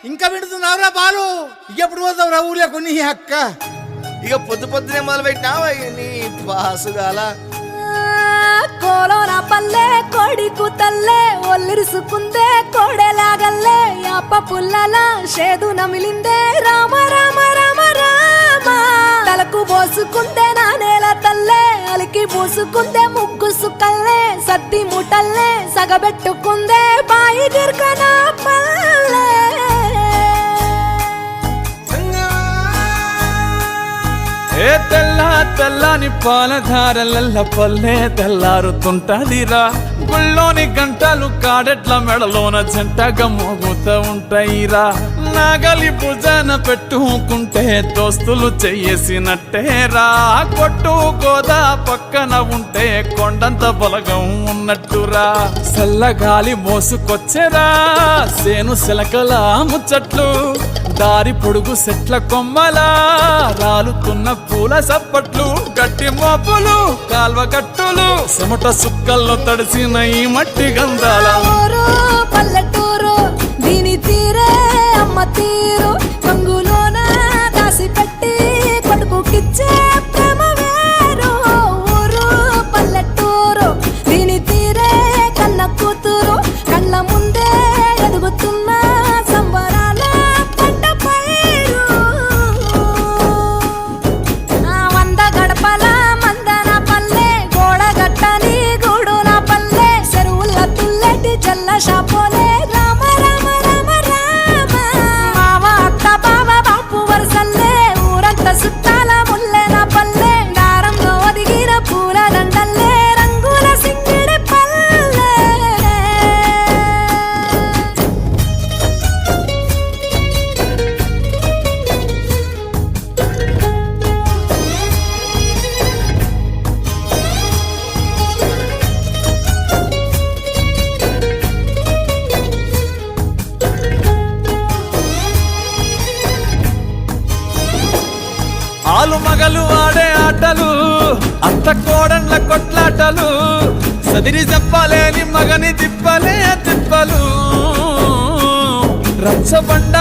ఇంకా వింటున్నావురా బాలు? ఎప్పుడు పోతావురా ఊళ్ళో కొన్ని అక్క? ఇక పొద్దునే మొదలు పెట్టినావా నీ బాసుగాల? కోలోన పల్లె కోడి కూతల్లే ఒల్లిరుసుకుందే కోడెలాగల్లే యాప పుల్లల షేదు నమిలిందే రామ రామ రామ రామ తలకు పోసుకుందే నా నేల తల్లే అలికి పూసుకుందే ముగ్గు సుక్కల్లే సత్తి ముటల్లే సగబెట్టుకుందే బాయి గిర్కన పల్లె ఏ తెల్లని పాలధారలల్ల పల్లె తెల్లారుతుంటదిరా గుళ్ళోని గంటలు కాడెట్ల మెడలోన జంటగా మోగుతూ ఉంటాయిరా నాగలి భుజాన పెట్టుకుంటే దోస్తులు చెయ్యేసినట్టేరా కొట్టు గోదా పక్కన ఉంటే కొండంత బలగం ఉన్నట్టురా చల్లగాలి మోసుకొచ్చెరా సేను శిలకల ముచ్చట్లు దారి పొడుగు చెట్ల కొమ్మలా రాలుతున్న పూల సప్పట్లు గట్టి మోపులు కాల్వ గట్టులు చెమట సుక్కల్లో తడిసిన ఈ మట్టి గంధాల పల్లెటూరు దీని తీరే అమ్మ తీరు కంగులోన దాసి పెట్టి కొడుకుకిచ్చే ప్రేమ వేరు ఊరు పల్లెటూరు దీని తీరే కన్న కూతురు కళ్ళ ముందే ఎదుగుతున్న సంబరాల పంట పైరు వంద గడపల మందన పల్లె గోడ గట్టని గూడున పల్లె చెరువుల తుల్లెటి జల్ల షాపోలే రామ రామ రామ రామ మావ అత్త బావ బాపు వరసల్లే ఊరంత సుట్టాల ముల్లెన పల్లె దారంలో ఒదిగిన పూల దండల్లే రంగుల సింగిడి పల్లె ఆలు మగలు ఆడే ఆటలు అత్త కోడన్ల కొట్లాటలు సదిరి చెప్పలేని మగని తిప్పలే తిప్పలు రచ్చబండ